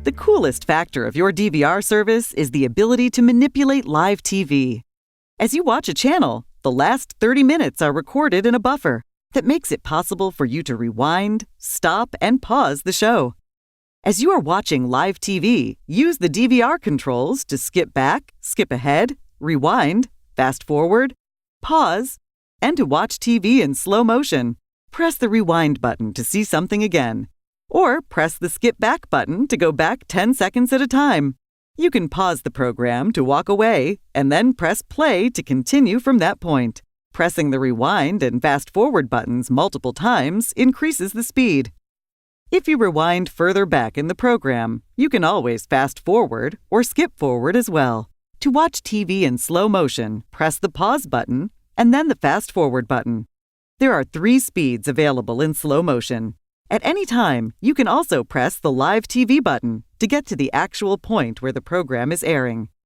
The coolest factor of your DVR service is the ability to manipulate live TV. As you watch a channel, the last 30 minutes are recorded in a buffer that makes it possible for you to rewind, stop, and pause the show. As you are watching live TV, use the DVR controls to skip back, skip ahead, rewind, fast forward, pause, and to watch TV in slow motion. Press the rewind button to see something again, or press the skip back button to go back 10 seconds at a time. You can pause the program to walk away and then press play to continue from that point. Pressing the rewind and fast forward buttons multiple times increases the speed. If you rewind further back in the program, you can always fast forward or skip forward as well. To watch TV in slow motion, press the pause button and then the fast forward button. There are 3 speeds available in slow motion. At any time, you can also press the live TV button to get to the actual point where the program is airing.